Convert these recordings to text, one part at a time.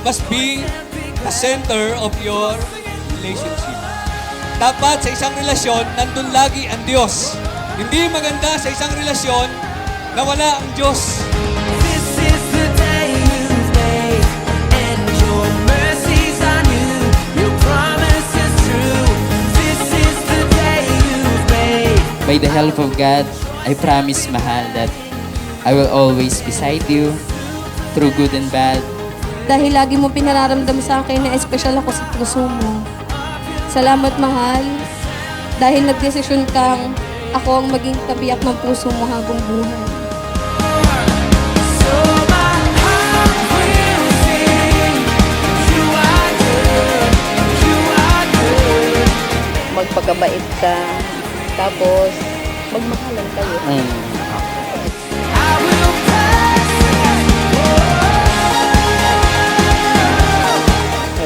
must be the center of your relationship. Dapat sa isang relasyon, nandun lagi ang Diyos. Hindi maganda sa isang relasyon na wala ang Diyos. This is the day you've made, and your mercies are new. Your promise is true. This is the day you've made. By the help of God, I promise, mahal, that I will always beside you through good and bad. Dahil lagi mo pinararamdam sa akin na espesyal ako sa puso mo. Salamat, mahal. Dahil nagdesisyon kang ako ang maging tabiyak ng puso mo habang buhay. So my heart will sing. You are good. You are good. Magpagabait ka, tapos magmahalan kayo. I will bless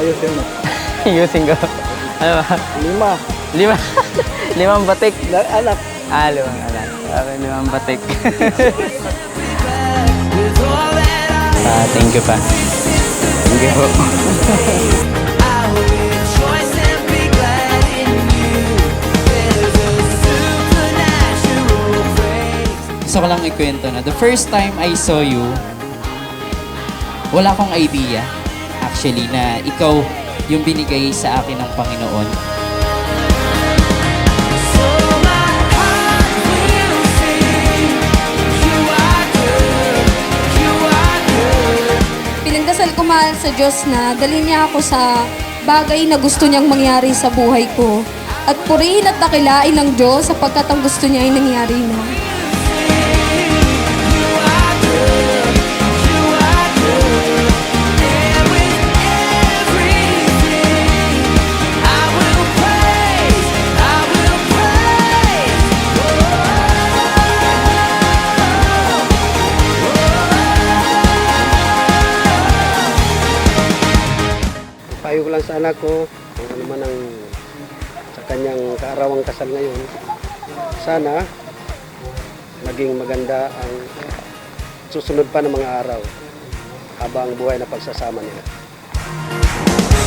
Ayusin mo. Ayusin ko. Ano ba? 5. 5? 5 batik? Anak. 5 anak. Okay, 5 batik. with all that I Thank you pa. Thank you po. I will rejoice and be glad in you. There's a supernatural praise. Gusto ko lang ikwento na the first time I saw you, wala akong idea actually na ikaw yung binigay sa akin ng Panginoon. So my heart will sing. You are good. You are good. Pinagdasal ko, mahal, sa Diyos na dalhin niya ako sa bagay na gusto niyang mangyari sa buhay ko. At purihin at dakilain ng Diyos sapagkat ang gusto niya ay nangyari na. You are good. You are good. And with everything, I will praise. I will praise. Payo ko lang sa anak ko, kung ano man ang sa kanyang kaarawang kasal ngayon, sana maging maganda ang susunod pa ng mga araw habang buhay na pagsasama nila.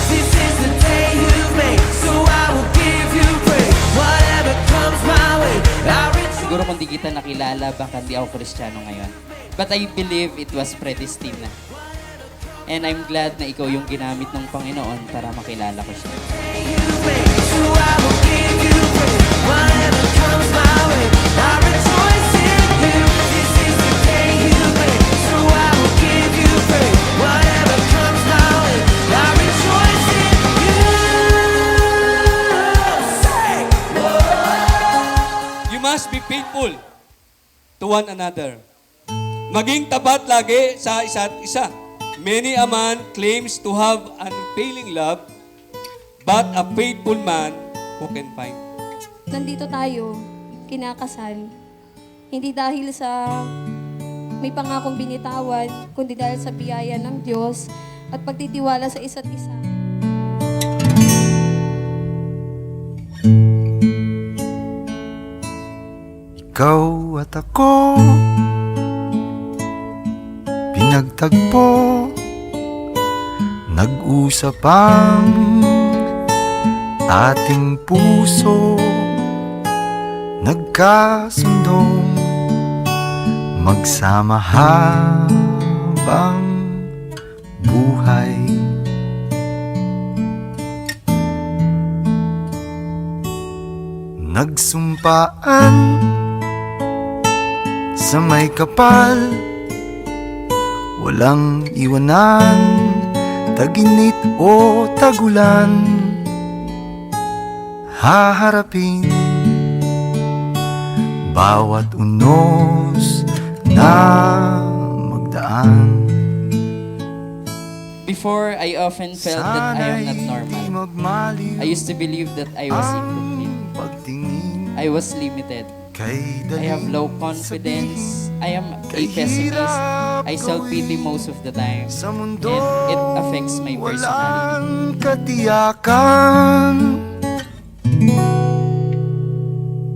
This is the day you've made, so I will give you praise. Whatever comes my way, I reach. Siguro kung di kita nakilala, baka di ako Kristiyano ngayon. But I believe it was predestined na. And I'm glad na ikaw yung ginamit ng Panginoon para makilala ko siya. You've made, so I will give you praise. Whatever comes my way, I rejoice in you. This is the day you've made, so I will give you praise. Whatever comes my way, I rejoice in you. Say, You must be faithful to one another. Maging tapat lagi sa isa't isa. Many a man claims to have unfailing love, but a faithful man who can find. Nandito tayo, kinakasal. Hindi dahil sa may pangakong binitawan, kundi dahil sa biyaya ng Diyos at pagtitiwala sa isa't isa. Ikaw at ako pinagtagpo, nag-usap ang ating puso, nagkasundong magsama habang buhay. Nagsumpaan sa may kapal, walang iwanan, taginit o tagulan, haharapin bawat unos na magdaan. Before, I often felt that I am not normal. I used to believe that I was incomplete. I was limited. I have low confidence. I am a pessimist. I self-pity most of the time. And it affects my personality. Katiyakan,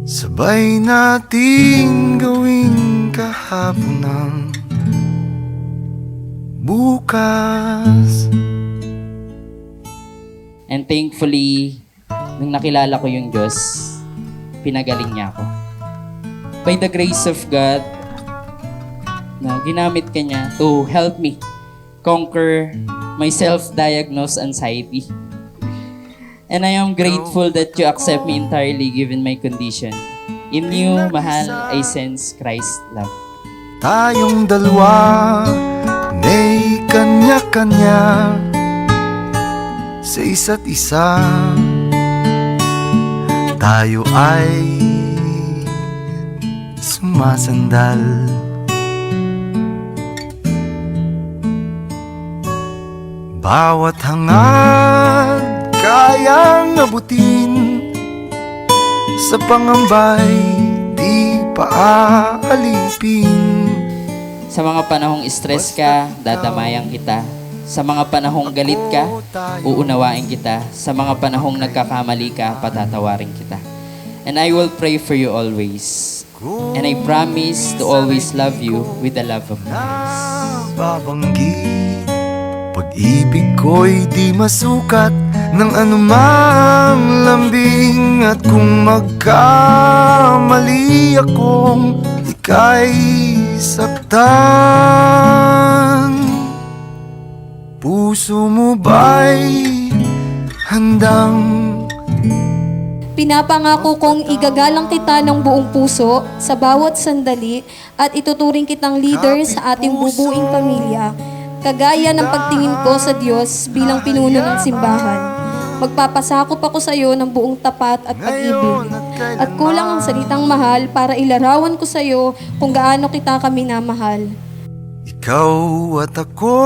sabay nating gawing kahapon ng bukas And thankfully, nung nakilala ko yung Diyos, pinagaling niya ako. By the grace of God, na ginamit ka niya to help me conquer my self-diagnosed anxiety. And I am grateful that you accept me entirely given my condition. In you, mahal, I sense Christ's love. Tayong dalawa may kanya-kanya sa isa't isa. Tayo ay sumasandal. Bawat hangad kayang abutin, sa pangambay di paalipin. Sa mga panahong stress ka, dadamayan kita. Sa mga panahong galit ka, uunawain kita. Sa mga panahong nagkakamali ka, patatawarin kita. And I will pray for you always. And I promise to always love you with the love of Christ. Babanggit, pag-ibig ko'y di masukat ng anumang lambing. At kung magkamali akong ika'y saktan, puso mo ba'y handang Pinapangako kong igagalang kita ng buong puso sa bawat sandali at ituturing kitang leader sa ating bubuing pamilya, kagaya ng pagtingin ko sa Diyos bilang pinuno ng simbahan. Magpapasakop ako sa iyo ng buong tapat at pag-ibig. At kulang ang salitang mahal para ilarawan ko sa iyo kung gaano kita kami namahal. ikaw at ako.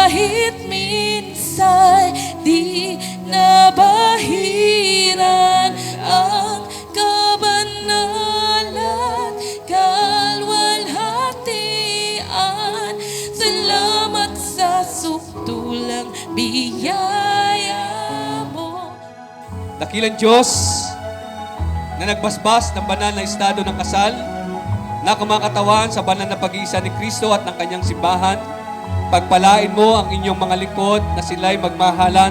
Kahit minsan di nabahiran ang kabanalan, kalwalhatian. Salamat sa sukdulang biyaya mo. Dakilang Diyos na nagbasbas ng banal na estado ng kasal, na kumakatawan sa banal na pag-iisa ni Kristo at ng kanyang simbahan, pagpalain mo ang inyong mga lingkod na sila'y magmahalan,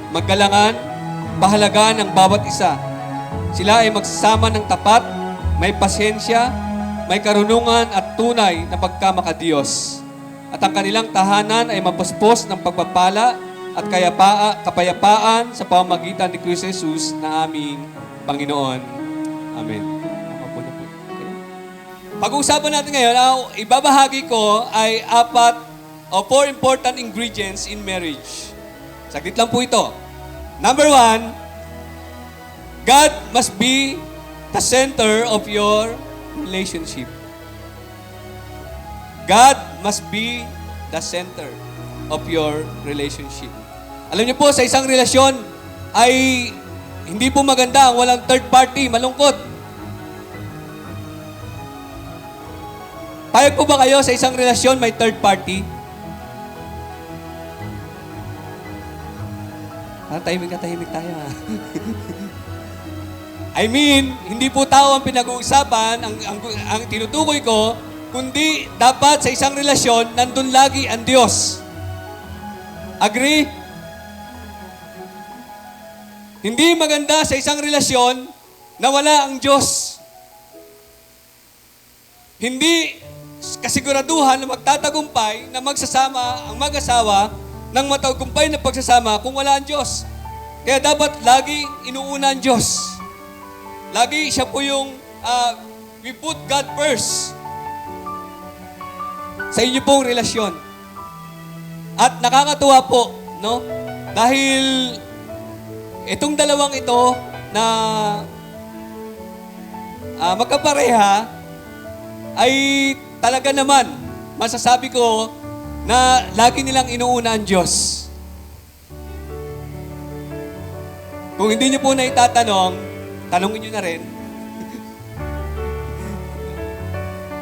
maggalangan, pahalagaan ang bawat isa. Sila ay magsasama ng tapat, may pasensya, may karunungan at tunay na pagkamakadiyos. At ang kanilang tahanan ay mapuspos ng pagpapala at kapayapaan sa pamamagitan ni Kristo Jesus na aming Panginoon. Amen. Pag-uusapan natin ngayon, ang ibabahagi ko ay 4 important ingredients in marriage. Saglit lang po ito. Number 1, God must be the center of your relationship. God must be the center of your relationship. Alam niyo po, sa isang relasyon ay hindi po maganda ang walang third party, malungkot. Payag po ba kayo sa isang relasyon may third party? Tahimik tayo ha. I mean, hindi po tao ang pinag-uusapan, ang tinutukoy ko, kundi dapat sa isang relasyon, nandun lagi ang Diyos. Agree? Hindi maganda sa isang relasyon na wala ang Diyos. Hindi kasiguraduhan na magtatagumpay na magsasama ang mag-asawa ng matagumpay na pagsasama kung wala ang Diyos. Kaya dapat lagi inuuna ang Diyos. Lagi siya po yung we put God first sa inyo pong relasyon. At nakakatuwa po, no? Dahil itong dalawang ito na magkapareha ay talaga naman, masasabi ko na lagi nilang inuuna ang Diyos. Kung hindi niyo po na itatanong, tanongin niyo na rin.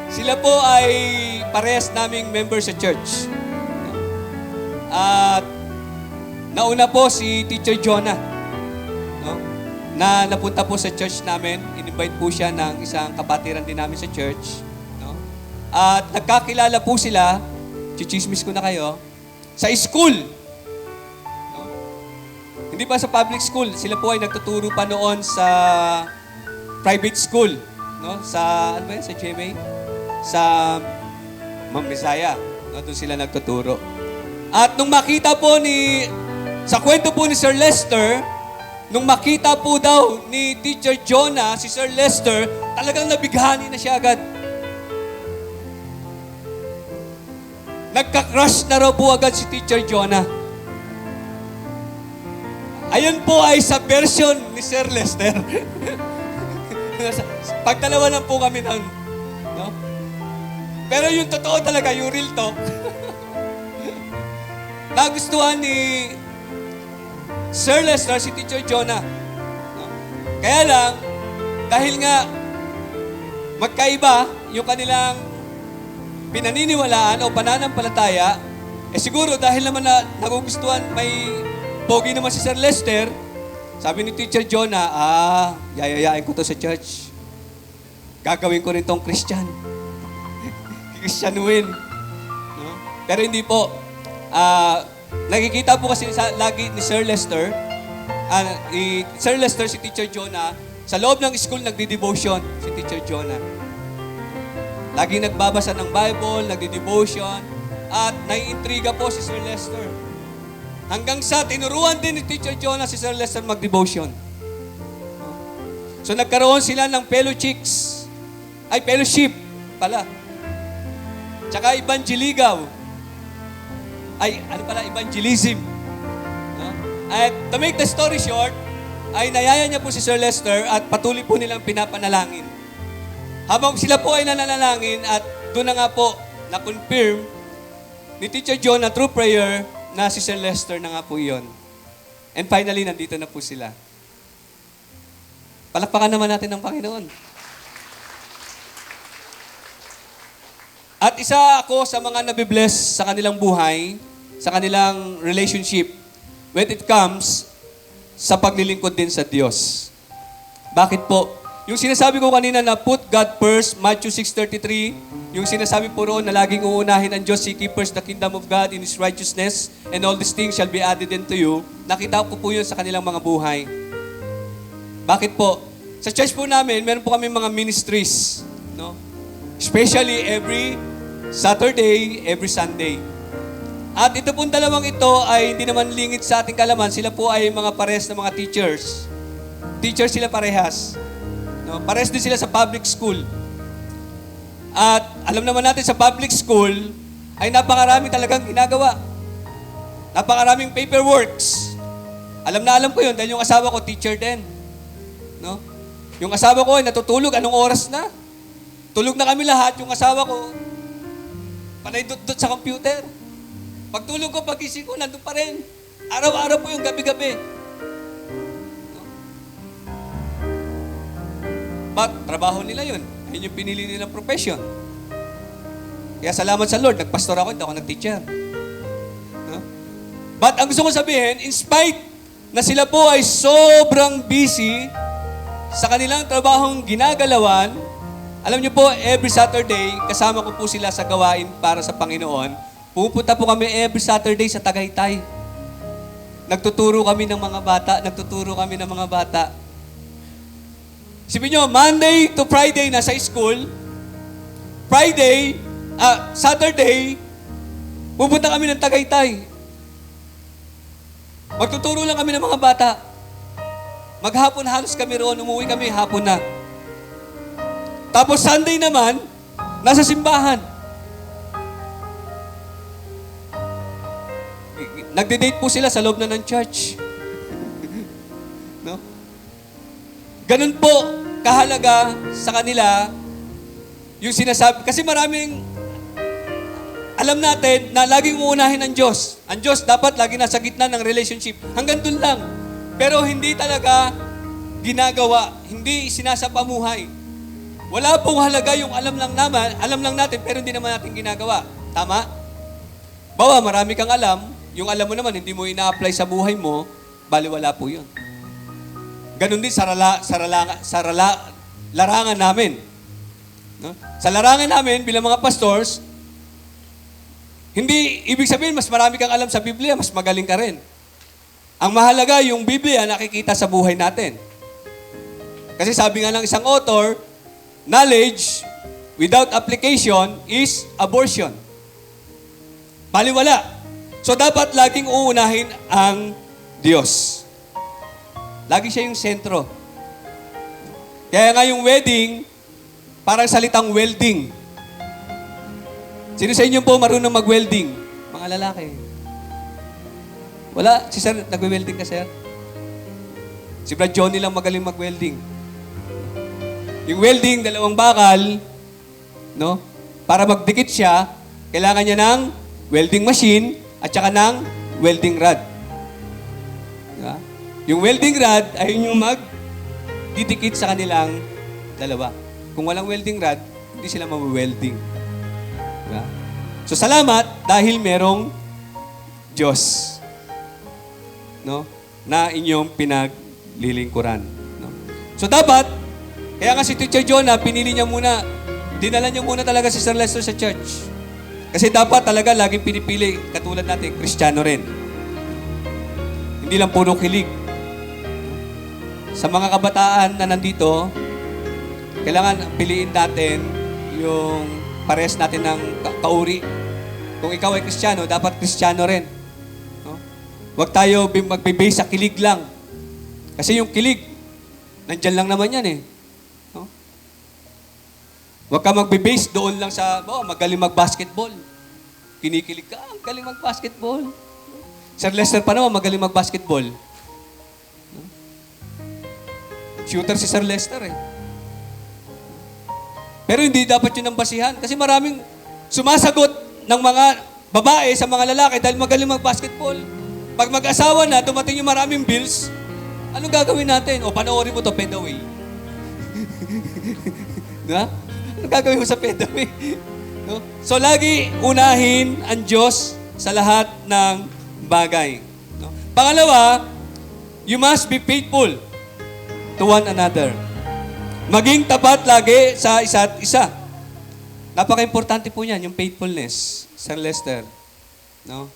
Sila po ay parehas naming member sa church. At nauna po si Teacher Jonah, no? Na napunta po sa church namin. In-invite po siya ng isang kapatiran din namin sa church. No? At nagkakilala po sila, chichismis ko na kayo, sa school. No? Hindi pa sa public school. Sila po ay nagtuturo pa noon sa private school. No? Sa, ano ba yan? Sa GMA? Sa Ma'am Bisaya. No? Doon sila nagtuturo. At nung makita po sa kwento po ni Sir Lester, nung makita po daw ni Teacher Jonah, si Sir Lester, talagang nabighani na siya agad. Nagka-crush na raw po agad si Teacher Jonah. Ayun po ay sa version ni Sir Lester. Pagdalawa lang po kami ng, no? Pero yung totoo talaga, yung real talk, nagustuhan ni Sir Lester si Teacher Jonah. No? Kaya lang, dahil nga magkaiba yung kanilang pinaniniwalaan o pananampalataya, siguro dahil naman na nagugustuhan, may pogi naman si Sir Lester, sabi ni Teacher Jonah, yayayain ko to sa church. Gagawin ko rin tong Christian. Christianuin. No? Pero hindi po. Nakikita po kasi lagi ni Sir Lester, Sir Lester, si Teacher Jonah, sa loob ng school nagdi-devotion si Teacher Jonah. Lagi nagbabasa ng Bible, nagdi-devotion, at naiintriga po si Sir Lester. Hanggang sa tinuruan din ni Teacher Jonah si Sir Lester mag-devotion. So nagkaroon sila ng fellowship pala. Tsaka evangelism. Evangelism. No? At to make the story short, ay nayaya niya po si Sir Lester at patuloy po nilang pinapanalangin. Habang sila po ay nananalangin at doon na nga po na-confirm ni Teacher John na through prayer na si Sir Lester na nga po yun. And finally, nandito na po sila. Palakpakan naman natin ng Panginoon. At isa ako sa mga nabibless sa kanilang buhay, sa kanilang relationship, when it comes sa paglilingkod din sa Diyos. Bakit po? Yung sinasabi ko kanina na put God first, Matthew 6:33, yung sinasabi po roon na laging uunahin ang Diyos, seek ye first the kingdom of God in His righteousness, and all these things shall be added unto you. Nakita ko po yun sa kanilang mga buhay. Bakit po? Sa church po namin, meron po kami mga ministries. No? Especially every Saturday, every Sunday. At ito pong dalawang ito ay hindi naman lingit sa ating kalaman. Sila po ay mga pares na mga teachers. Teachers sila parehas. No? Pares din sila sa public school. At alam naman natin sa public school ay napakarami talagang ginagawa. Napakaraming paperworks. Alam ko yun dahil yung asawa ko teacher din. No? Yung asawa ko ay natutulog, anong oras na? Tulog na kami lahat, yung asawa ko, panay dot sa computer. Pagtulog ko, pagising ko, nandun pa rin. Araw-araw po yung gabi-gabi. No? But, trabaho nila yun. Ayun yung pinili nilang profession. Kaya salamat sa Lord, nagpastor ako, hindi ako nag-teacher. No? But, ang gusto ko sabihin, in spite na sila po ay sobrang busy sa kanilang trabahong ginagalawan, alam niyo po, every Saturday, kasama ko po sila sa gawain para sa Panginoon. Pupunta po kami every Saturday sa Tagaytay. Nagtuturo kami ng mga bata. Isipin niyo, Monday to Friday nasa school. Saturday, pupunta kami ng Tagaytay. Magtuturo lang kami ng mga bata. Maghapon halos kami roon, umuwi kami hapon na. Tapos Sunday naman, nasa simbahan. Nagde-date po sila sa loob na ng church. No? Ganun po kahalaga sa kanila yung sinasabi. Kasi maraming alam natin na laging uunahin ang Diyos. Ang Diyos dapat lagi nasa gitna ng relationship. Hanggang dun lang. Pero hindi talaga ginagawa. Hindi sinasapamuhay. Wala pong halaga yung alam lang natin, pero hindi naman natin ginagawa. Tama? Bawa, marami kang alam, yung alam mo naman, hindi mo ina-apply sa buhay mo, baliwala po yun. Ganon din sa larangan namin. No? Sa larangan namin, bilang mga pastors, hindi ibig sabihin, mas marami kang alam sa Biblia, mas magaling ka rin. Ang mahalaga, yung Biblia, nakikita sa buhay natin. Kasi sabi nga ng isang author, knowledge without application is abortion. Baliwala. So dapat laging uunahin ang Diyos. Lagi siya yung sentro. Kaya nga yung wedding, parang salitang welding. Sino sa inyo po marunong mag-welding? Mga lalaki. Wala? Si Sir, nag-welding ka, Sir? Si Brad Johnny lang magaling mag-welding. Yung welding, dalawang bakal, no? Para magdikit siya, kailangan niya ng welding machine at saka ng welding rod. Diba? Yung welding rod ay yung magdidikit sa kanilang dalawa. Kung walang welding rod, hindi sila mag-welding. Diba? So salamat dahil merong Diyos, no, na inyong pinaglilingkuran. No? So dapat, kaya nga si Teacher Jonah, pinili niya muna, dinala niya muna talaga si Sir Lester sa church. Kasi dapat talaga laging pinipili, katulad natin, Kristiyano rin. Hindi lang puro kilig. Sa mga kabataan na nandito, kailangan piliin natin yung parehas natin ng kauri. Kung ikaw ay Kristiyano, dapat Kristiyano rin. Huwag tayo magbe-base sa kilig lang. Kasi yung kilig, nandyan lang naman yan eh. No? Huwag ka magbe-base doon lang sa, magaling mag-basketball. Kinikilig ka, galing mag-basketball. Sir Lester pa naman, magaling mag-basketball. No? Shooter si Sir Lester eh. Pero hindi dapat yun ang basihan. Kasi maraming sumasagot ng mga babae sa mga lalaki dahil magaling mag-basketball. Pag mag-asawa na, dumating yung maraming bills, anong gagawin natin? O panoorin mo to, Pedaway. Na? Anong gagawin mo sa Pedaway? No? So, lagi unahin ang Diyos sa lahat ng bagay. No? Pangalawa, you must be faithful to one another. Maging tapat lagi sa isa't isa. Napaka-importante po niyan, yung faithfulness. Sir Lester, no?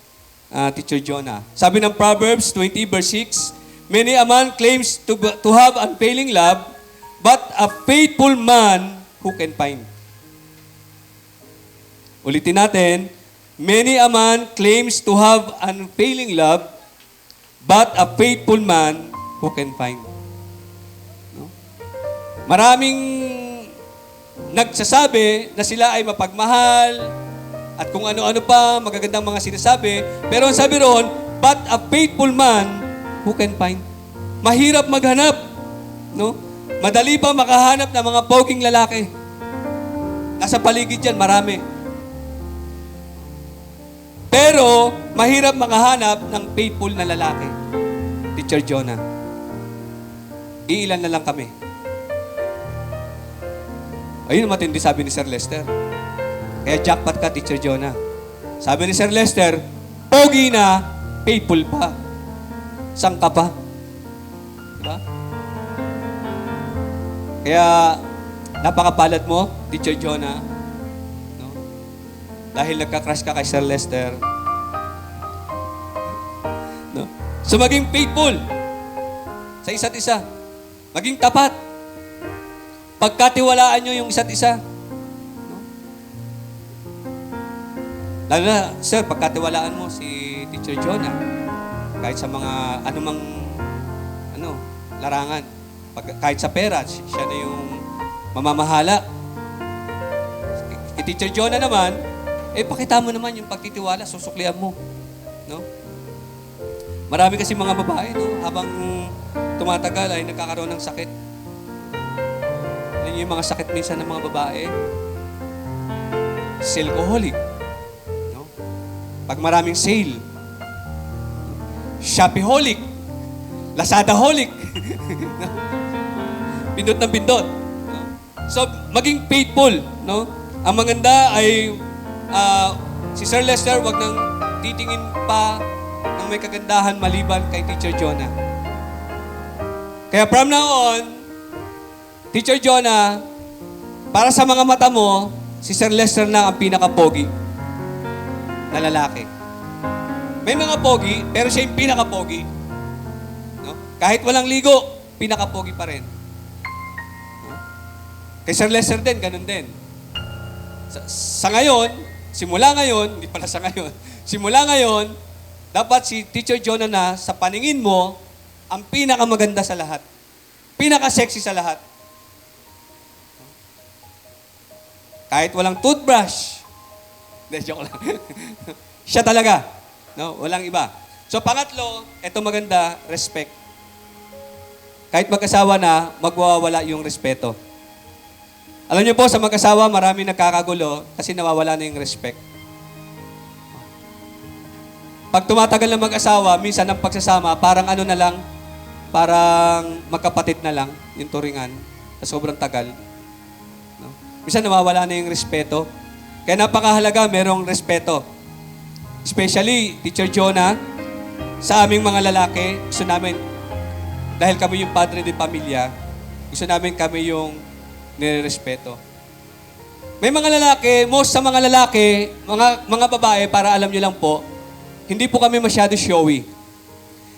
Teacher Jonah. Sabi ng Proverbs 20 verse 6, many a man claims to have unfailing love, but a faithful man who can find. Ulitin natin, many a man claims to have unfailing love, but a faithful man who can find. No? Maraming nagsasabi na sila ay mapagmahal, at kung ano-ano pa, magagandang mga sinasabi. Pero ang sabi roon, but a faithful man who can find. Mahirap maghanap. No? Madali pa makahanap ng mga poging lalaki. Nasa paligid yan, marami. Pero, mahirap makahanap ng faithful na lalaki. Teacher Jonah. Iilan na lang kami. Ayun ang matindi sabi ni Sir Lester. Kaya jackpot ka, Teacher Jonah. Sabi ni Sir Lester, pogi na, faithful pa. Sang ka pa. Diba? Kaya, napakapalad mo, Teacher Jonah. No? Dahil nagka-crush ka kay Sir Lester. No? So, maging faithful sa isa't isa. Maging tapat. Pagkatiwalaan nyo yung isa't isa. Lalo na, sir, pagkatiwalaan mo si Teacher Jonah, kahit sa mga anumang larangan, kahit sa pera, siya na yung mamamahala. Kay Teacher Jonah naman, pakita mo naman yung pagtitiwala, susuklian mo. No? Marami kasi mga babae, no? Habang tumatagal ay nagkakaroon ng sakit. Ano yung mga sakit minsan ng mga babae? Alcoholic. Pag maraming sale, Shopaholic, Lazadaholic, pindot ng pindot. No? So, maging faithful. No? Ang maganda ay si Sir Lester, wag nang titingin pa ng may kagandahan maliban kay Teacher Jonah. Kaya from now on, Teacher Jonah, para sa mga mata mo, si Sir Lester na ang pinaka-pogi na lalaki. May mga pogi, pero siya yung pinaka-pogi. No? Kahit walang ligo, pinaka-pogi pa rin. No? Kay Sir Lester din, ganun din. Sa ngayon, simula ngayon, hindi pala sa ngayon, simula ngayon, dapat si Teacher Jonah na sa paningin mo, ang pinakamaganda sa lahat. Pinaka-sexy sa lahat. Kahit walang toothbrush, hindi, joke lang. Siya talaga. No? Walang iba. So, pangatlo, eto maganda, respect. Kahit mag-asawa na, magwawala yung respeto. Alam niyo po, sa mag-asawa, marami nagkakagulo kasi nawawala na yung respect. Pag tumatagal na mag-asawa, minsan ang pagsasama, parang ano na lang, parang magkapatid na lang, yung turingan, sa sobrang tagal. No? Minsan nawawala na yung respeto. Kaya napakahalaga, merong respeto. Especially, Teacher Jonah, sa aming mga lalaki, gusto namin, dahil kami yung padre de pamilya, gusto namin kami yung nirespeto. May mga lalaki, most sa mga lalaki, mga babae, para alam nyo lang po, hindi po kami masyado showy.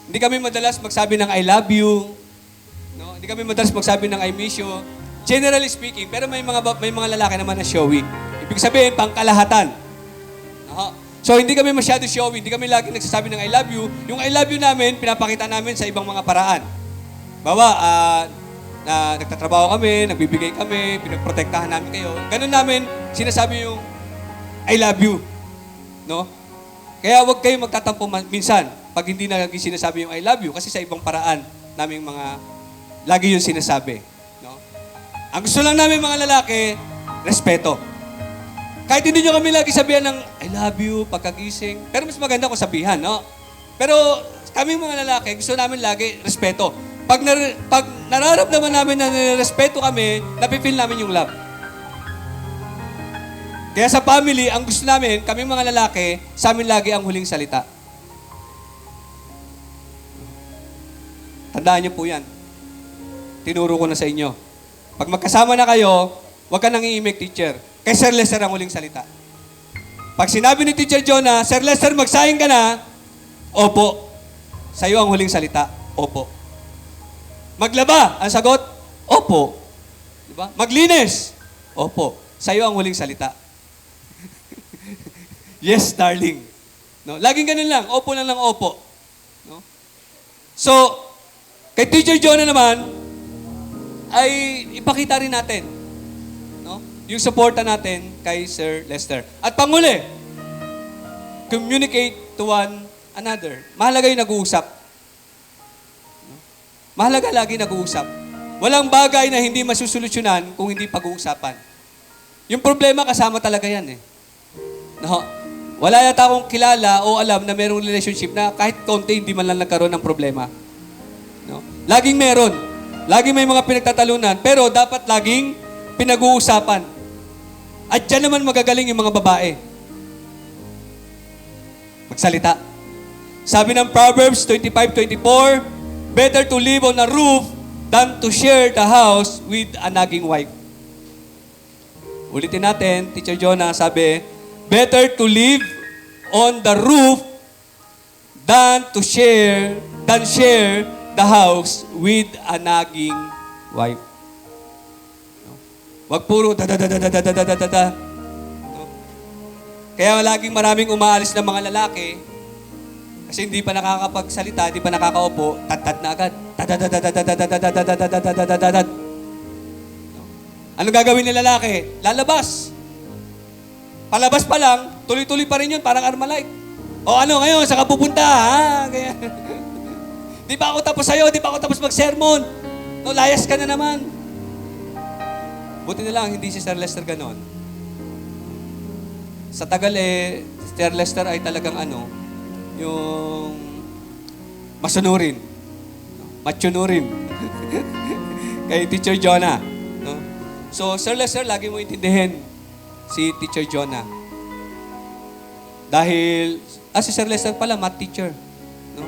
Hindi kami madalas magsabi ng I love you. No? Hindi kami madalas magsabi ng I miss you. Generally speaking, pero may mga lalaki naman na showy. Ibig sabihin, pangkalahatan. So, hindi kami masyado showy. Hindi kami lagi nagsasabi ng I love you. Yung I love you namin, pinapakita namin sa ibang mga paraan. Bawa, nagtatrabaho kami, nagbibigay kami, pinagprotektahan namin kayo. Ganun namin, sinasabi yung I love you. No? Kaya huwag kayo magtatampo minsan pag hindi na sinasabi yung I love you kasi sa ibang paraan naming lagi yung sinasabi. No? Ang gusto lang namin mga lalaki, respeto. Kahit hindi nyo kami lagi sabihan ng, I love you, pagkagising. Pero mas maganda kung sabihan, no? Pero kami mga lalaki, gusto namin lagi respeto. Pag nararamdaman namin na nirespeto kami, napipil namin yung love. Kaya sa family, ang gusto namin, kami mga lalaki, sa amin lagi ang huling salita. Tandaan niyo po yan. Tinuro ko na sa inyo. Pag magkasama na kayo, huwag ka nang iimik, teacher. Kay Sir Lester ang huling salita. Pag sinabi ni Teacher Jonah, Sir Lester, magsaing ka na, opo. Sa'yo ang huling salita, opo. Maglaba, ang sagot, opo. Diba? Maglinis, opo. Sa'yo ang huling salita. Yes, darling. No? Laging ganun lang, opo lang ng opo. No? So, kay Teacher Jonah naman, ay ipakita rin natin, no? Yung suporta natin kay Sir Lester. At panghuli, communicate to one another. Mahalaga yung nag-uusap. No? Mahalaga lagi nag-uusap. Walang bagay na hindi masusolusyonan kung hindi pag-uusapan. Yung problema kasama talaga yan eh. No? Wala yata akong kilala o alam na merong relationship na kahit konti hindi man lang nagkaroon ng problema. No? Laging meron. Laging may mga pinagtatalunan. Pero dapat laging pinag-uusapan. At dyan naman magagaling yung mga babae. Magsalita. Sabi ng Proverbs 25:24, better to live on a roof than to share the house with a nagging wife. Ulitin natin, Teacher Jonah, sabi, better to live on the roof than share the house with a nagging wife. No? Wag puro da. No? Kaya laging maraming umaalis na mga lalaki kasi hindi pa nakakapagsalita, hindi pa nakakaupo, tat na agad. Ano gagawin ng lalaki? Lalabas. Palabas pa lang, tuloy-tuloy pa rin yun, parang Armalite. O ano ngayon, saan ka pupunta, ha? Kaya, di pa ako tapos sa'yo, di pa ako tapos mag-sermon. No, layas ka na naman. Buti na lang, hindi si Sir Lester ganon. Sa tagal Sir Lester ay talagang yung masunurin. Matsunurin. Kay Teacher Jonah. No? So, Sir Lester, lagi mo intindihin si Teacher Jonah. Dahil, si Sir Lester pala, math teacher. No?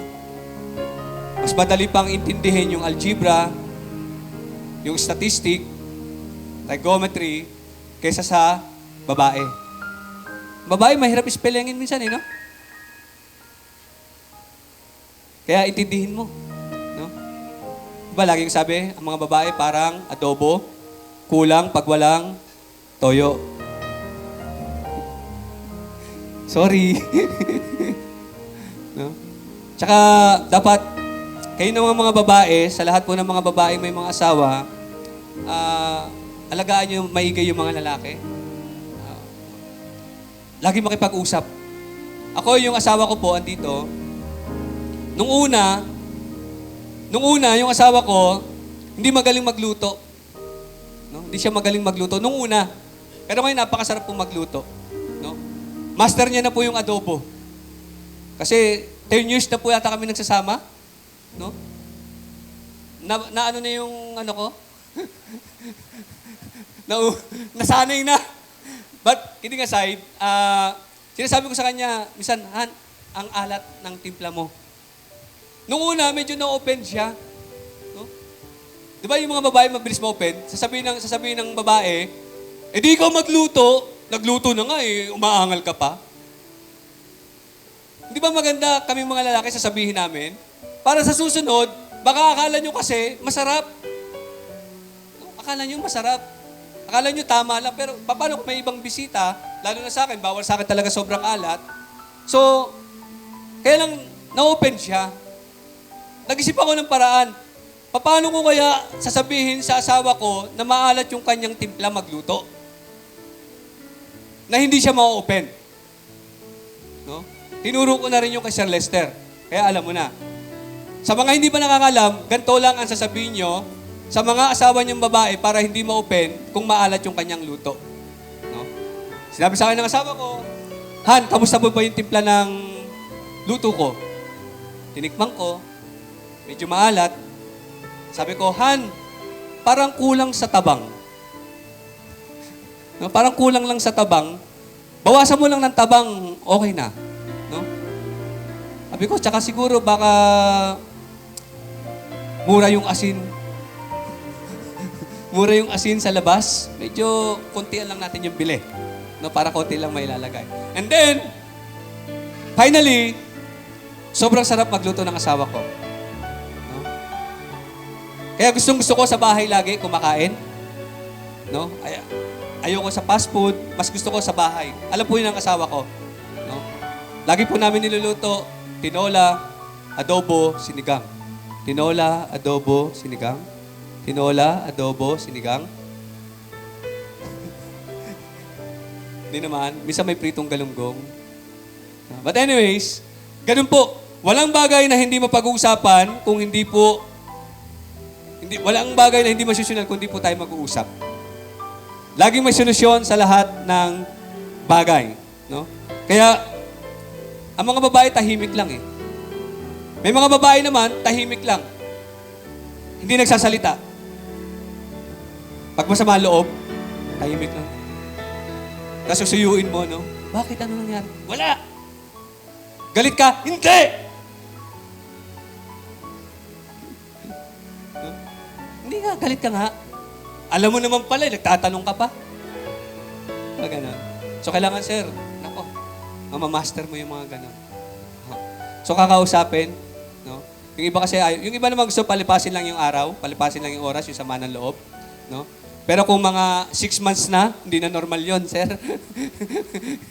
Mas madali pang intindihin yung algebra, yung statistic, trigonometry, kaysa sa babae. Babae, mahirap spellingin minsan, no? Kaya intindihin mo. No? Diba, laging sabi, ang mga babae parang adobo, kulang pag walang toyo. Sorry. No? Tsaka, dapat, kayo ng mga babae, sa lahat po ng mga babae may mga asawa, alagaan nyo maigay yung mga lalaki. Lagi makipag-usap. Ako, yung asawa ko po, andito, nung una, yung asawa ko, hindi magaling magluto. No? Hindi siya magaling magluto. Nung una. Pero ngayon, napakasarap po magluto. No? Master niya na po yung adobo. Kasi 10 years na po yata kami nagsasama. No? Na ano na yung ko? Nasanay na. But, kidding aside, sinasabi ko sa kanya, minsan, Han, ang alat ng timpla mo. Nung una, medyo na-open siya. No? Di ba yung mga babae mabilis ma-open? Sasabihin ng babae, di ikaw magluto. Nagluto na nga umaangal ka pa. Di ba maganda kaming mga lalaki sasabihin namin? Para sa susunod, baka akala nyo kasi masarap. Akala nyo masarap. Akala nyo tama lang. Pero paano kung may ibang bisita, lalo na sa akin, bawal sa akin talaga sobrang alat. So, kaya lang na-open siya. Nag-isip ako ng paraan. Paano ko kaya sasabihin sa asawa ko na maalat yung kanyang timpla magluto? Na hindi siya ma-open. No? Tinuro ko na rin yung kay Sir Lester. Kaya alam mo na. Sa mga hindi pa nakakalam, ganito lang ang sasabihin nyo sa mga asawa niyong babae para hindi ma-open kung maalat yung kanyang luto. No? Sinabi sa akin ng asawa ko, Han, kamusta mo ba yung timpla ng luto ko? Tinikman ko, medyo maalat. Sabi ko, Han, parang kulang sa tabang. No, parang kulang lang sa tabang. Bawasan mo lang ng tabang, okay na. No? Sabi ko, tsaka siguro baka mura yung asin. Mura yung asin sa labas. Medyo kontian lang natin yung bili. No, para konti lang may ilalagay. And then, finally, sobrang sarap magluto ng asawa ko. No? Kaya gustong-gusto ko sa bahay lagi kumakain. No? Ayoko sa fast food, mas gusto ko sa bahay. Alam po yun ang asawa ko. No? Lagi po namin niluluto, tinola, adobo, sinigang. Tinola, adobo, sinigang. Tinola, adobo, sinigang. Hindi naman. Minsan may pritong galunggong. But anyways, ganun po. Walang bagay na hindi mapag-uusapan kung hindi po, walang bagay na hindi masosyonal kung hindi po tayo mag-uusap. Laging may solusyon sa lahat ng bagay. No? Kaya, ang mga babae tahimik lang eh. May mga babae naman, tahimik lang. Hindi nagsasalita. Pag masama loob, tahimik lang. Tapos susuyuin mo, no? Bakit? Ano nangyari? Wala! Galit ka? Hindi! No? Hindi nga, galit ka nga. Alam mo naman pala, nagtatanong ka pa. Ganun. So, kailangan, sir, nako, mamamaster mo yung mga ganun. So, kakausapin, no? Yung iba kasi, yung iba naman gusto palipasin lang yung araw, palipasin lang yung oras, yung sama ng loob, no? Pero kung mga 6 months na, hindi na normal yon, sir.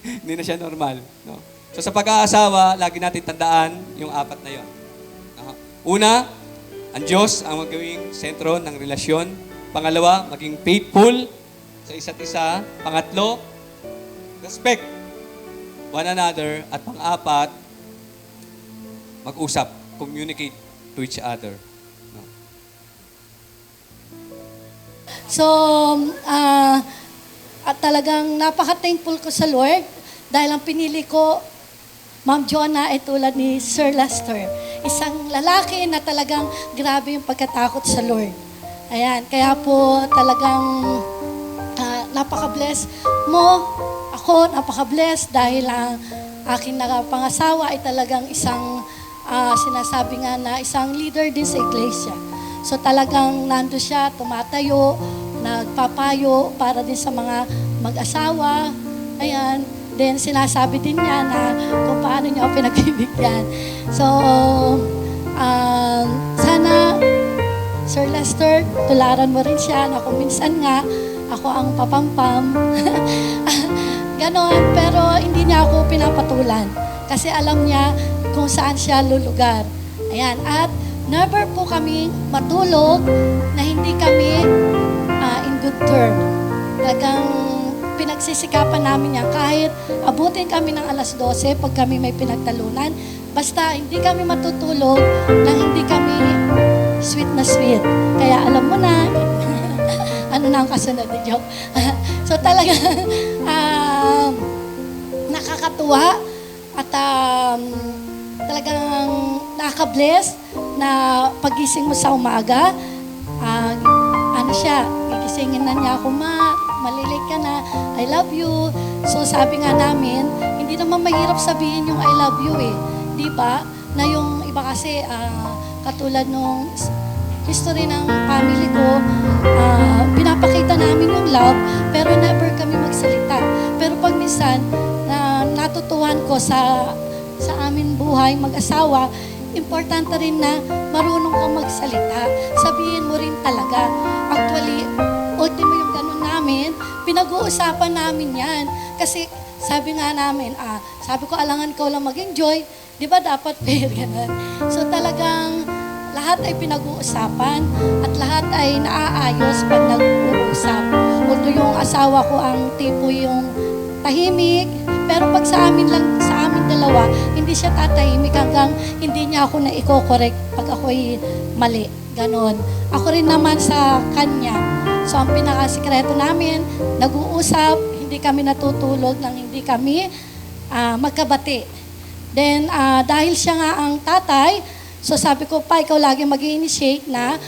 Hindi na siya normal. No? So sa pag-aasawa, lagi natin tandaan yung 4 na yon. No? Una, ang Diyos ang magawing sentro ng relasyon. Pangalawa, maging faithful sa isa't isa. Pangatlo, respect one another. At pang-apat, mag-usap, communicate to each other. So, at talagang napaka-thankful ko sa Lord dahil ang pinili ko, Ma'am Jonah, ay tulad ni Sir Lester. Isang lalaki na talagang grabe yung pagkatakot sa Lord. Ayan, kaya po talagang napaka-bless mo. Ako, napaka-bless dahil ang aking pangasawa ay talagang isang sinasabi nga na isang leader din sa iglesia. So talagang nando siya, tumatayo, nagpapayo para din sa mga mag-asawa. Ayan. Then sinasabi din niya na kung paano niya ako pinagbibigyan. So, sana, Sir Lester, tularan mo rin siya na kung minsan nga, ako ang papampam. Ganon, pero hindi niya ako pinapatulan. Kasi alam niya kung saan siya lulugar. Ayan, at never po kami matulog na hindi kami in good term. Talagang pinagsisikapan namin yan. Kahit abutin kami ng alas 12 pag kami may pinagtalunan, basta hindi kami matutulog na hindi kami sweet na sweet. Kaya alam mo na, ano na ang kasunod ni joke. So talagang nakakatuwa at talagang nakaka-bless na pagising mo sa umaga, ano siya, gigisingin na niya ako, malilate ka na, I love you. So sabi nga namin, hindi naman mahirap sabihin yung I love you eh. Di ba? Na yung iba kasi, katulad nung history ng family ko, pinapakita namin yung love, pero never kami magsalita. Pero pag minsan, natutuhan ko sa amin buhay, mag-asawa, importante rin na marunong kang magsalita. Sabihin mo rin talaga. Actually, ultimo yung ganun namin, pinag-uusapan namin yan. Kasi sabi nga namin, sabi ko, alangan ko lang mag-enjoy, di ba dapat fair ganun. So talagang lahat ay pinag-uusapan at lahat ay naaayos pag nag-uusap. Although yung asawa ko ang tipo yung tahimik, pero pag sa amin dalawa, hindi siya tatahimik hanggang hindi niya ako na i-correct pag ako'y mali. Ganon. Ako rin naman sa kanya. So ang pinakasikreto namin, nag-uusap, hindi kami natutulog, nang hindi kami magkabati. Then, dahil siya nga ang tatay, so sabi ko, pa, ikaw lagi mag-initiate na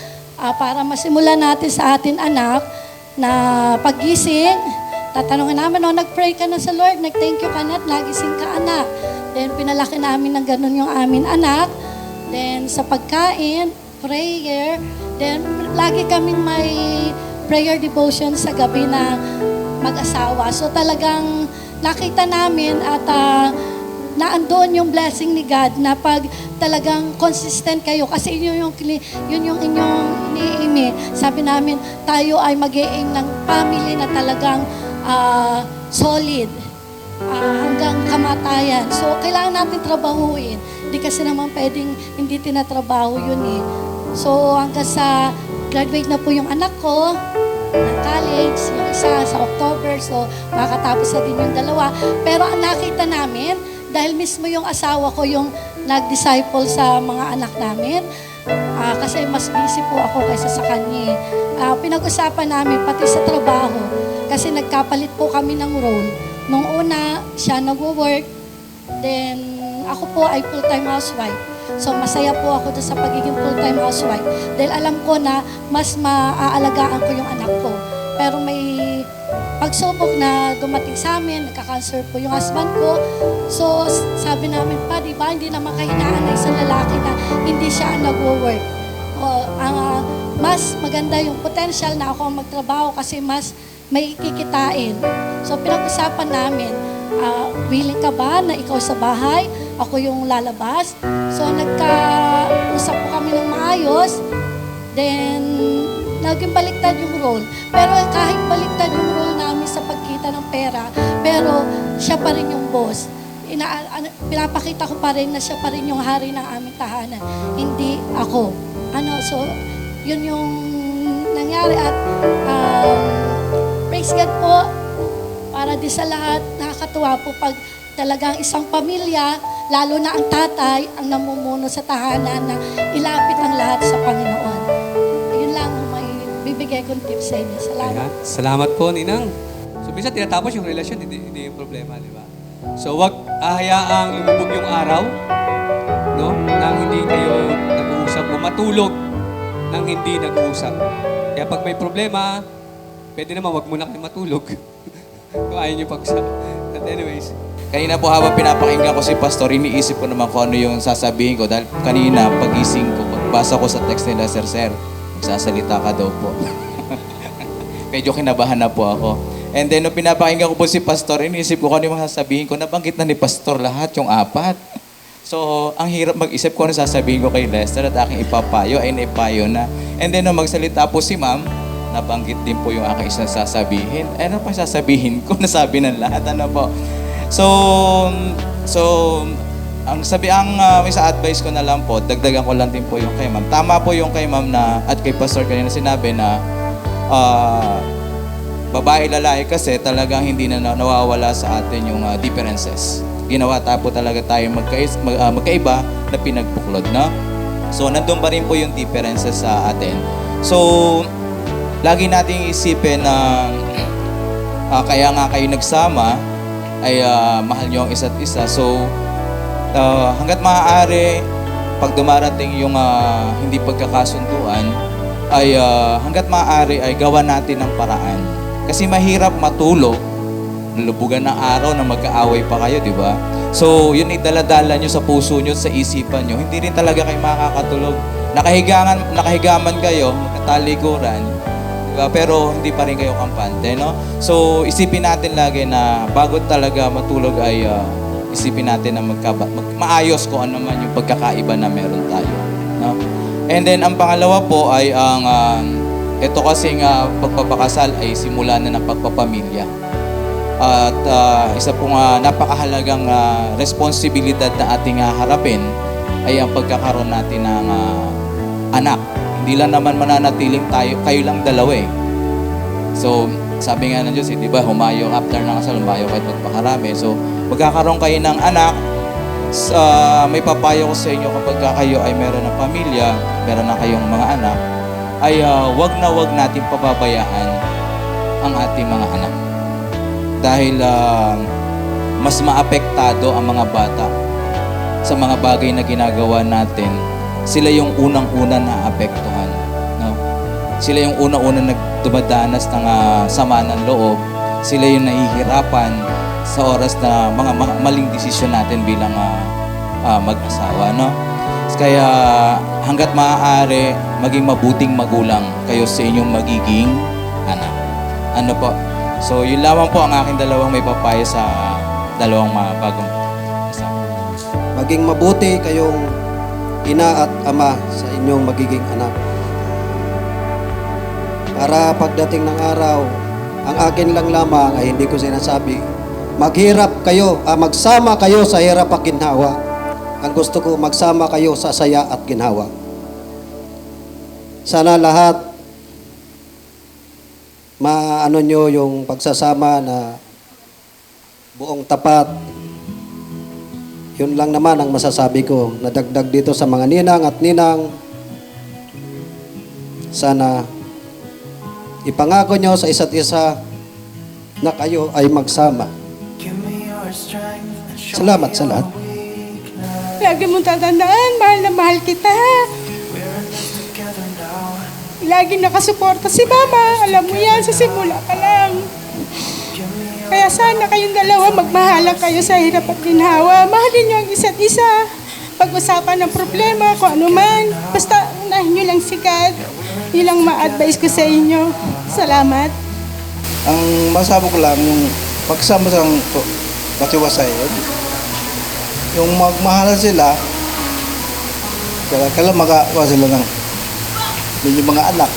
para masimulan natin sa atin anak na paggising, tatanungin namin, nag-pray ka na sa Lord, nag-thank you ka na at nagising ka anak. Then, pinalaki namin ng ganun yung amin anak. Then, sa pagkain, prayer. Then, lagi kaming may prayer devotion sa gabi na mag-asawa. So, talagang nakita namin at naandoon yung blessing ni God na pag talagang consistent kayo. Kasi yun yung inyong ini-aim. Sabi namin, tayo ay mag-aim ng family na talagang solid hanggang kamatayan. So, kailangan natin trabahuin. Hindi kasi naman pwedeng hindi tinatrabaho yun eh. So, hanggang sa graduate na po yung anak ko ng college, yung isa sa October, so makakatapos na din yung dalawa. Pero ang nakita namin, dahil mismo yung asawa ko yung nag-disciple sa mga anak namin, kasi mas busy po ako kaysa sa kanya. Pinag-usapan namin pati sa trabaho, kasi nagkapalit po kami ng role. Nung una, siya nag-work, then ako po ay full-time housewife. So masaya po ako doon sa pagiging full-time housewife dahil alam ko na mas maaalagaan ko yung anak ko. Pero may pagsubok na dumating sa amin, nagka-cancer po yung husband ko. So sabi namin pa, di ba, hindi naman kahinaan na isang lalaki na hindi siya nag-work. Mas maganda yung potential na ako magtrabaho kasi mas may kikitain. So pinag-usapan namin, willing ka ba na ikaw sa bahay, ako yung lalabas? So nagka-usap po kami ng maayos, then naging baliktad yung role. Pero kahit baliktad yung role namin sa pagkita ng pera, pero siya pa rin yung boss. Pinapakita ko pa rin na siya pa rin yung hari ng aming tahanan, hindi ako. So yun yung nangyari at praise God po, para di sa lahat, nakakatuwa po pag talagang isang pamilya, lalo na ang tatay, ang namumuno sa tahanan na ilapit ang lahat sa Panginoon. Yun lang ang may bibigay kong tips sa inyo. Salamat. Ayan. Salamat po, Ninang. So, minsan tinatapos yung relasyon, hindi yung problema, di ba? So, wag hayaang lumubog yung araw, no? Nang hindi kayo nag-uusap o matulog nang hindi nag-uusap. Kaya pag may problema, pwede naman wag muna kayo matulog. Kung ayaw nyo pag-usap. But anyways, kanina po habang pinapakinggan ko si Pastor, iniisip ko naman kung ano yung sasabihin ko. Dahil kanina, pagising ko, pagbasa ko sa text nila, Sir, magsasalita ka daw po. Medyo kinabahan na po ako. And then, nung pinapakinggan ko po si Pastor, iniisip ko kung ano yung sasabihin ko. Nabanggit na ni Pastor lahat, yung 4. So, ang hirap mag-isip ko ano sasabihin ko kay Lester at aking ipapayo ay naipayo na. And then, nung magsalita po si Ma'am, nabanggit din po yung aking isang sasabihin. Ano pa sasabihin ko? Nasabi ng lahat. Ano po? So, ang isa advice ko na lang po, dagdagan ko lang din po yung kay Ma'am. Tama po yung kay Ma'am na, at kay Pastor kanina sinabi na babae, lalaki kasi talagang hindi na nawawala sa atin yung differences. Ginawa po talaga tayo magkaiba na pinagbuklod, no? So, nandun pa rin po yung differences sa atin. So, lagi nating isipin na kaya nga kayo nagsama ay mahal nyo ang isa't isa. So, hanggat maaari, pag dumarating yung hindi pagkakasunduan, ay hanggat maaari ay gawa natin ng paraan. Kasi mahirap matulog, lulubugan ng araw na magkaaway pa kayo, di ba? So, yun idaladala nyo sa puso nyo, sa isipan nyo. Hindi rin talaga kayo makakatulog. Nakahigaman kayo, talikuran, diba? Pero hindi pa rin kayo kampante, no? So, isipin natin lagi na bago talaga matulog ay isipin natin na maayos kung ano man yung pagkakaiba na meron tayo, no? And then, ang pangalawa po ay ang ito kasing pagpapakasal ay simula na ng pagpapamilya. At isa pong napakahalagang responsibilidad na ating harapin ay ang pagkakaroon natin ng anak. Hindi lang naman mananatiling kayo lang dalawa eh. So, sabi nga ng Diyos, di ba, humayo after ng kasal, humayo kahit magpakarami. So, magkakaroon kayo ng anak, may papayo ko sa inyo kapag kayo ay meron ng pamilya, meron na kayong mga anak, ay wag natin pababayaan ang ating mga anak. dahil mas maapektado ang mga bata sa mga bagay na ginagawa natin. Sila yung unang-una na apektuhan. No? Sila yung unang-una nagdumadanas ng sama ng loob. Sila yung nahihirapan sa oras na mga maling desisyon natin bilang mag-asawa. No? Kaya hanggat maaari, maging mabuting magulang kayo sa inyong magiging anak. Ano po? So yun lamang po ang aking dalawang may papayo sa dalawang mga bagong asawa. Maging mabuti kayong ina at ama sa inyong magiging anak. Para pagdating ng araw, ang akin lang lamang ay hindi ko sinasabi, maghirap kayo, magsama kayo sa hirap at ginhawa. Ang gusto ko, magsama kayo sa saya at ginhawa. Sana lahat maano nyo yung pagsasama na buong tapat. Yun lang naman ang masasabi ko. Nadagdag dito sa mga ninang at ninang. Sana ipangako nyo sa isa't isa na kayo ay magsama. Salamat sa lahat. Lagi mong tatandaan, mahal na mahal kita. Lagi nakasuporta si Mama. Alam mo yan, sa simula pa lang. Kaya sana kayong dalawa magmahalan kayo sa hirap at ginhawa. Mahalin niyo ang isa't isa. Pag-usapan ng problema, kung ano man. Basta unahin niyo lang si God. Yun lang ma-advise ko sa inyo. Salamat. Ang masabi ko lang, yung pagsama sa katiwasay, yung magmahalan sila, kailan makakuha sila ng mga anak.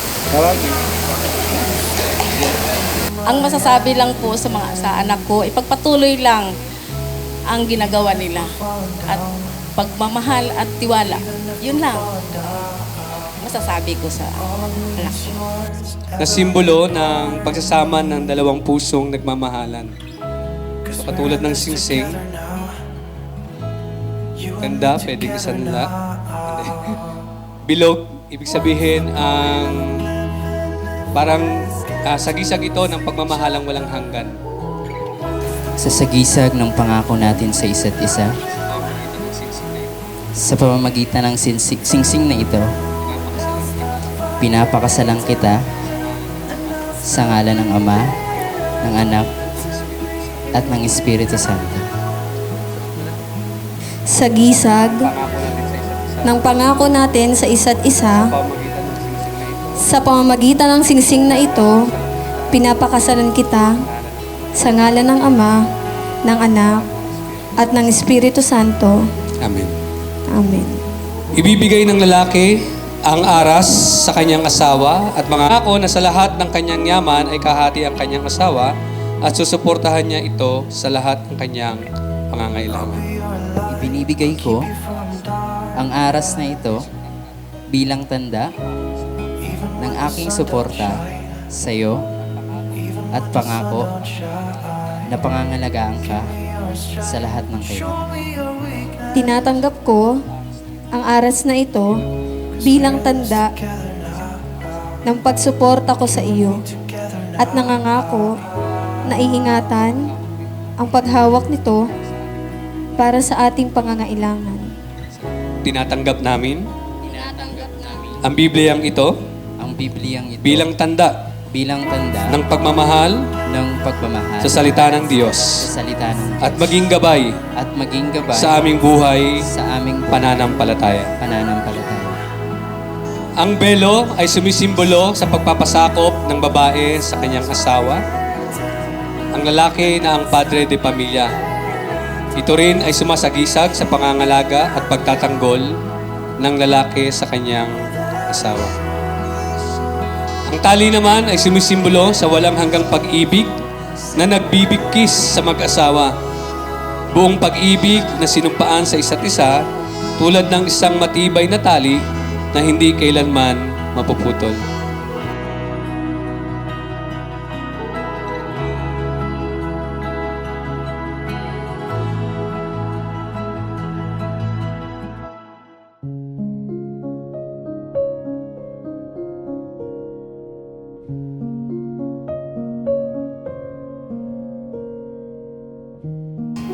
Ang masasabi lang po sa anak ko, ipagpatuloy lang ang ginagawa nila. At pagmamahal at tiwala. Yun lang masasabi ko sa anak ko. Na simbolo ng pagsasama ng dalawang pusong nagmamahalan. So, katulad ng singsing, ganda, pwedeng isanla. Bilog, ibig sabihin ang parang sagisag ito ng pagmamahalang walang hanggan. Sa sagisag ng pangako natin sa isa't isa, sa pamamagitan ng singsing na ito, pinapakasalang kita sa ngalan ng Ama, ng Anak, at ng Espiritu Santo. Sa gisag ng pangako natin sa isa't isa, sa pamamagitan ng singsing na ito, pinapakasalan kita sa ngalan ng Ama, ng Anak, at ng Espiritu Santo. Amen. Amen. Ibibigay ng lalaki ang aras sa kanyang asawa at mangako na sa lahat ng kanyang yaman ay kahati ang kanyang asawa at susuportahan niya ito sa lahat ng kanyang pangangailangan. Ibinibigay ko ang aras na ito bilang tanda ng aking suporta sa iyo at pangako na pangangalagaan ka sa lahat ng kailangan. Tinatanggap ko ang aras na ito bilang tanda ng pagsuporta ko sa iyo at nangangako na iingatan ang paghawak nito para sa ating pangangailangan. Tinatanggap namin ang Bibliyang ito bilang tanda ng pagmamahal sa salita ng Diyos at maging gabay sa aming buhay pananampalataya. Ang belo ay sumisimbolo sa pagpapasakop ng babae sa kanyang asawa, ang lalaki na ang padre de pamilya. Ito rin ay sumasagisag sa pangangalaga at pagtatanggol ng lalaki sa kanyang asawa. Ang tali naman ay sumisimbolo sa walang hanggang pag-ibig na nagbibigkis sa mag-asawa. Buong pag-ibig na sinumpaan sa isa't isa tulad ng isang matibay na tali na hindi kailanman mapuputol.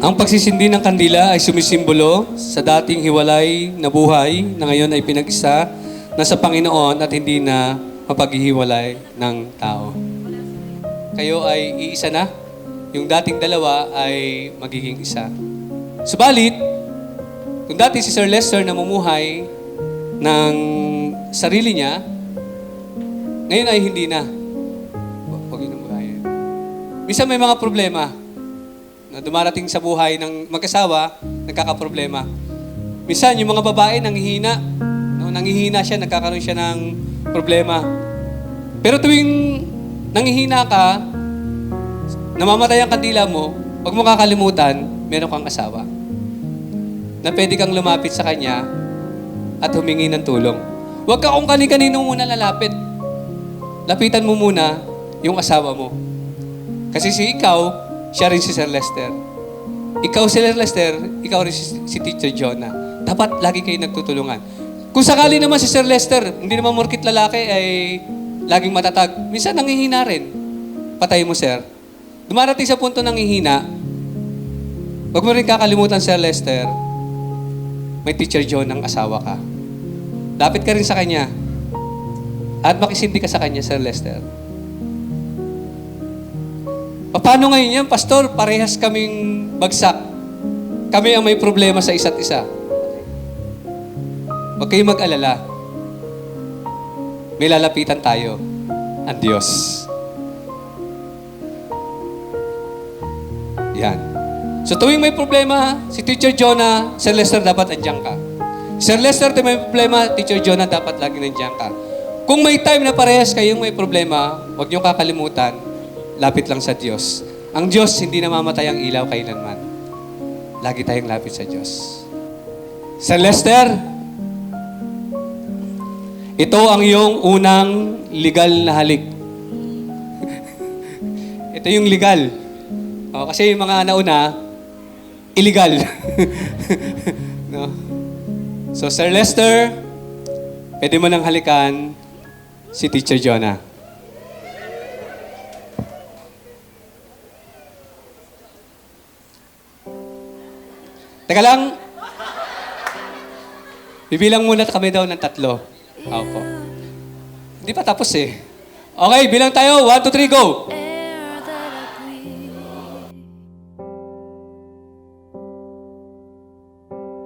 Ang pagsisindi ng kandila ay sumisimbolo sa dating hiwalay na buhay na ngayon ay pinag-isa na sa Panginoon at hindi na mapaghihiwalay ng tao. Kayo ay iisa na. Yung dating dalawa ay magiging isa. Subalit, kung dati si Sir Lester namumuhay ng sarili niya, ngayon ay hindi na. Huwag yun ang buhayin. Minsan may mga problema na dumarating sa buhay ng mag-asawa, nagkakaproblema. Minsan, yung mga babae nanghihina. No, nanghihina siya, nagkakaroon siya ng problema. Pero tuwing nanghihina ka, namamatay ang kandila mo, huwag mo kakalimutan, meron kang asawa. Na pwede kang lumapit sa kanya at humingi ng tulong. Huwag ka kung kani-kanino muna lalapit. Lapitan mo muna yung asawa mo. Kasi siya rin si Sir Lester. Ikaw si Sir Lester, ikaw rin si Teacher Jonah. Dapat lagi kayo nagtutulungan. Kung sakali naman si Sir Lester, hindi naman murkit lalaki ay laging matatag. Minsan nanghihina rin. Patay mo, Sir. Dumarating sa punto ng hihina, huwag mo rin kakalimutan, Sir Lester, may Teacher John ng asawa ka. Lapit ka rin sa kanya. At makisindi ka sa kanya, Sir Lester. Paano ngayon yan, Pastor? Parehas kaming bagsak. Kami ang may problema sa isa't isa. Huwag kayong mag-alala. May lalapitan tayo. Ang Diyos. Yan. So tuwing may problema, si Teacher Jonah, Sir Lester, dapat andyan ka. Sir Lester, tuwing may problema, Teacher Jonah, dapat lagi nandiyan ka. Kung may time na parehas kayong may problema, huwag niyong kakalimutan, lapit lang sa Diyos. Ang Diyos, hindi namamatay ang ilaw kailanman. Lagi tayong lapit sa Diyos. Sir Lester, ito ang iyong unang legal na halik. Ito yung legal. O, kasi yung mga nauna, illegal. No? So, Sir Lester, pwede mo nang halikan si Teacher Jonah. Teka lang. Bibilang muna kami daw ng 3. Opo. Hindi pa tapos eh. Okay, bilang tayo. 1, 2, 3, go!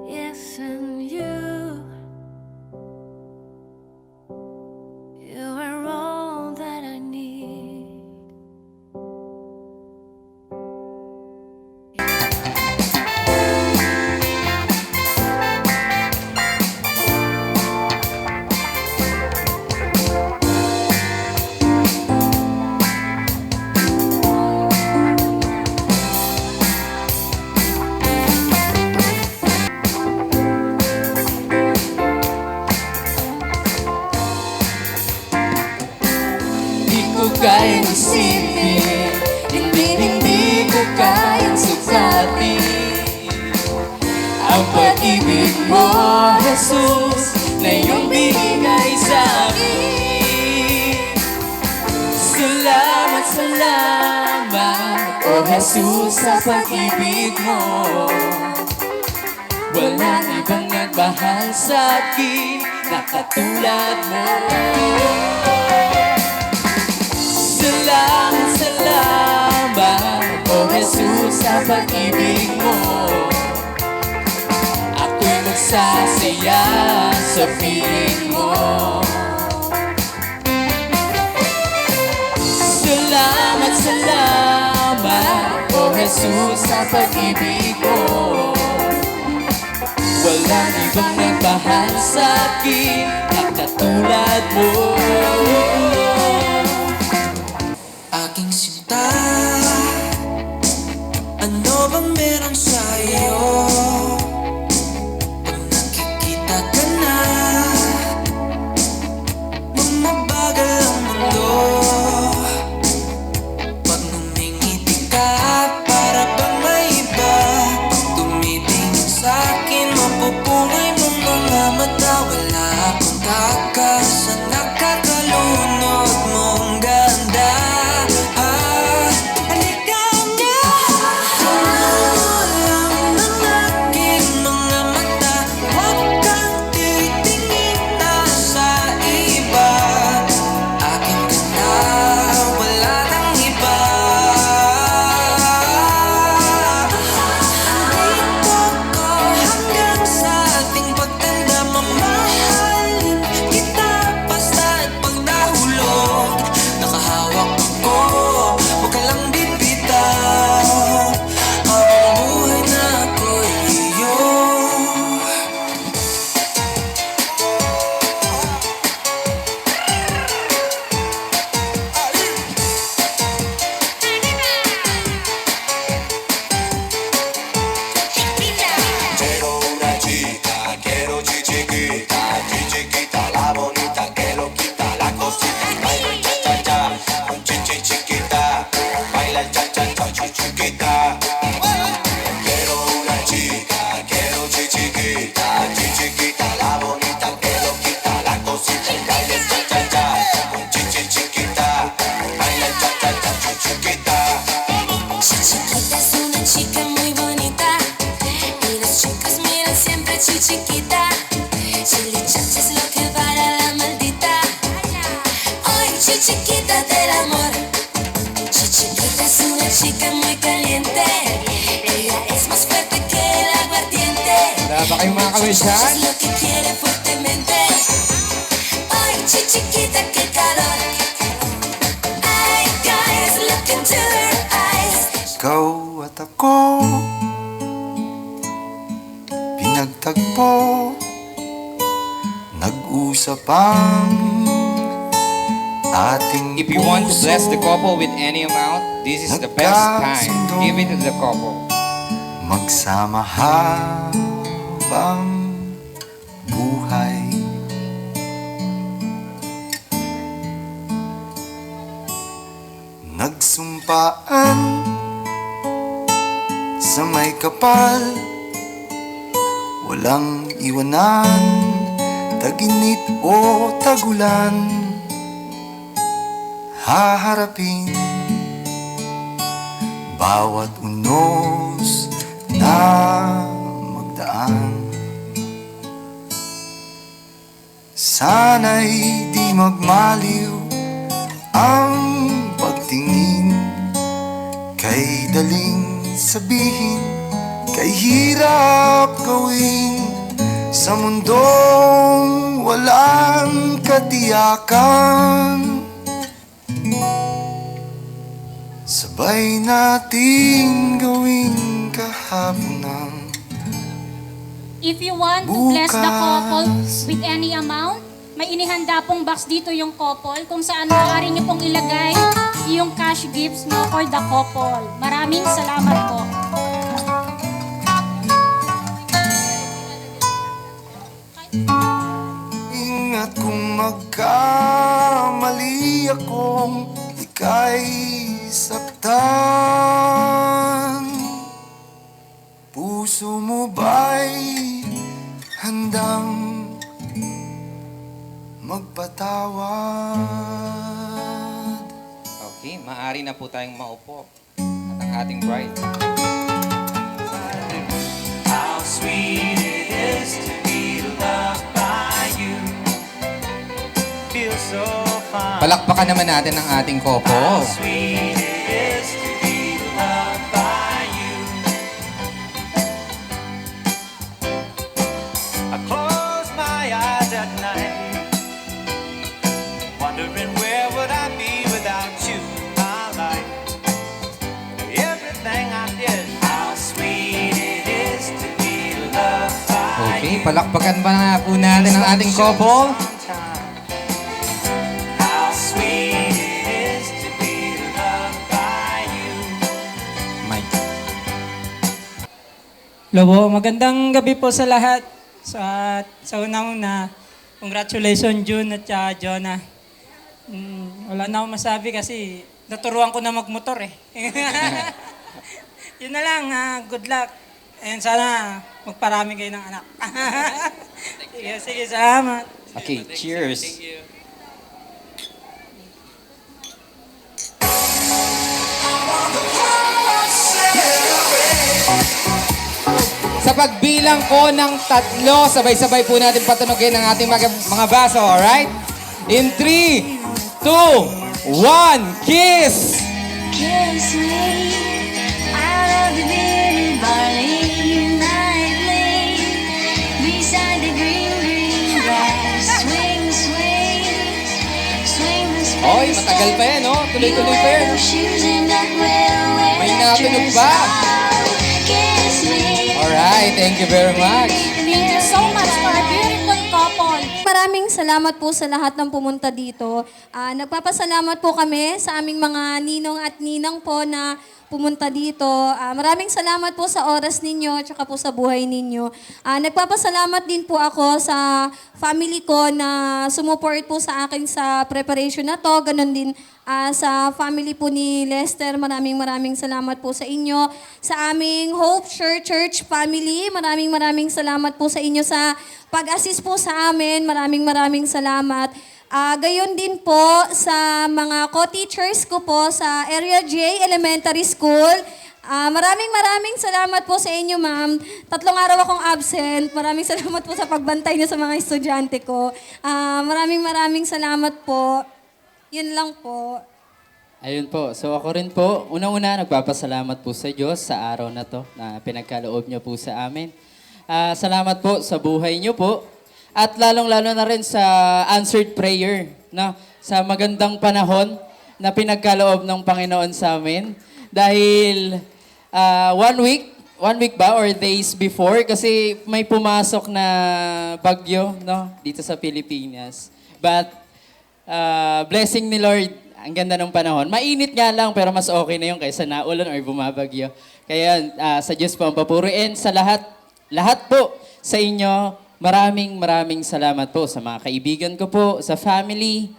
Yes, and you are all that I need. Di ko kayang isipin, hindi ko kayang sukatin ang pag-ibig mo, Jesus, na iyong binigay sa akin. Salamat, salamat, O Jesus, sa pag-ibig mo. Walang ibang nagmahal sa akin na katulad mo. Salamat, salamat, O Jesus, sa pag-ibig mo. Ako'y magsasaya sa piling mo. Salamat, salamat, O Jesus, sa pag-ibig mo. Walang ibang nagmahal sa akin na katulad mo. Aking sinta, ano bang meron sa'yo? Pag nakikita ka na, bumabagal ang mundo. Pag numingiti ka, para bang may iba. Pag tumitingin sa'kin, mapupungay mong mga mata. Wala akong takas sa nakakalunod mo. Ay, chiquita, chili chacha es lo que para la maldita. Ay, chiquita del amor. Chiquita es una chica muy caliente. Ella es más fuerte que el aguardiente. Wala ba kayong mga kawisan? Es lo que quiere fuertemente. Ay, chiquita, qué calor. Ay, guys, look into her eyes. Ikaw at ako pinagtagpo, nag-usap ang ating If you want to bless the couple with any amount, this is the best time. Give it to the couple. magsama habang buhay. Nagsumpaan sa may kapal, walang iwanan, taginit o tagulan, haharapin bawat unos na magdaan. Sana'y di magmaliw ang pagtingin, kay daling sabihin, kay hirap gawin, sa mundong walang katiyakan. Sabay nating gawin kahapon ng If you want to bless the couple with any amount, may inihanda pong box dito yung couple kung saan maaari niyo pong ilagay yung cash gifts mo for the couple. Maraming salamat po. Ingat kung magkamali akong ika'y saktan. Puso mo ba'y handang magpatawad? Okay, maaari na po tayong maupo. At ang ating bride. How sweet it is to be loved by you. Feel so fine. Palakpakan naman natin ang ating How couple. sweet it is to be loved by you. I close my eyes at night, wondering where would I be without you, my life. Everything I did, how sweet it is to be loved by Okay, palakpakan pa na po natin ang ating couple. How sweet it is to be loved by you. Mike. Lobo, magandang gabi po sa lahat. Sa una-una, congratulations June at Jonah. Wala na akong masabi kasi naturuan ko na magmotor eh. Yun na lang, good luck. And sana magparami kayo ng anak. Sige, salamat. Okay, cheers. Sa pagbilang ko ng 3, sabay-sabay po natin patunogin ang ating mga baso, alright? In 3, 2, 1, kiss! Kiss me, I love you baby, barley nightly, beside the green, green grass, swing, swing, swing the space. Oy, matagal pa yan, no? Tuloy-tuloy pa yan. May natunog pa. Kiss me. Alright, thank you very much. Thank you so much for a beautiful couple. Maraming salamat po sa lahat ng pumunta dito. Nagpapasalamat po kami sa aming mga ninong at ninang po na pumunta dito. Maraming salamat po sa oras ninyo at po sa buhay ninyo. Nagpapasalamat din po ako sa family ko na sumuport po sa akin sa preparation na to. Ganon din sa family po ni Lester. Maraming salamat po sa inyo. Sa aming Hope Church family, maraming salamat po sa inyo sa pag-assist po sa amin. Maraming salamat. Gayon din po sa mga co-teachers ko po sa Area J Elementary School. Maraming salamat po sa inyo, ma'am. 3 araw akong absent. Maraming salamat po sa pagbantay niyo sa mga estudyante ko. Maraming salamat po. Yun lang po. Ayun po. So ako rin po, unang-una nagpapasalamat po sa Diyos sa araw na to na pinagkaloob niyo po sa amin. Salamat po sa buhay niyo po. At lalong-lalo na rin sa answered prayer, no? Sa magandang panahon na pinagkaloob ng Panginoon sa amin. Dahil 1 week ba or days before kasi may pumasok na bagyo, no, dito sa Pilipinas. But blessing ni Lord, ang ganda ng panahon. Mainit nga lang pero mas okay na yung kaysa naulan or bumabagyo. Kaya sa Diyos po ang papuri and sa lahat po sa inyo, maraming salamat po sa mga kaibigan ko po, sa family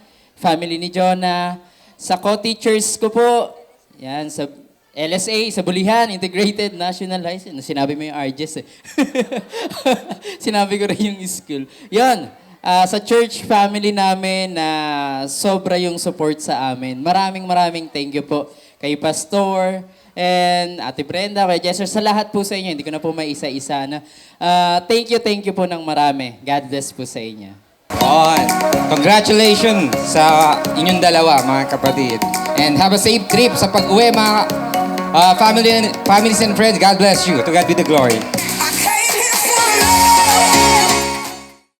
ni Jonah, sa co-teachers ko po, yan, sa LSA, sa Bulihan, Integrated National High School. Sinabi mo yung RGS eh. Sinabi ko rin yung school. Yan, sa church family namin na sobra yung support sa amin. Maraming thank you po kay Pastor and Ate Brenda, kay Jester, sa lahat po sa inyo. Hindi ko na po maisa-isa na. Thank you po ng marami. God bless po sa inyo. Congratulations sa inyong dalawa, mga kapatid. And have a safe trip sa pag-uwi, mga families and friends. God bless you. To God be the glory.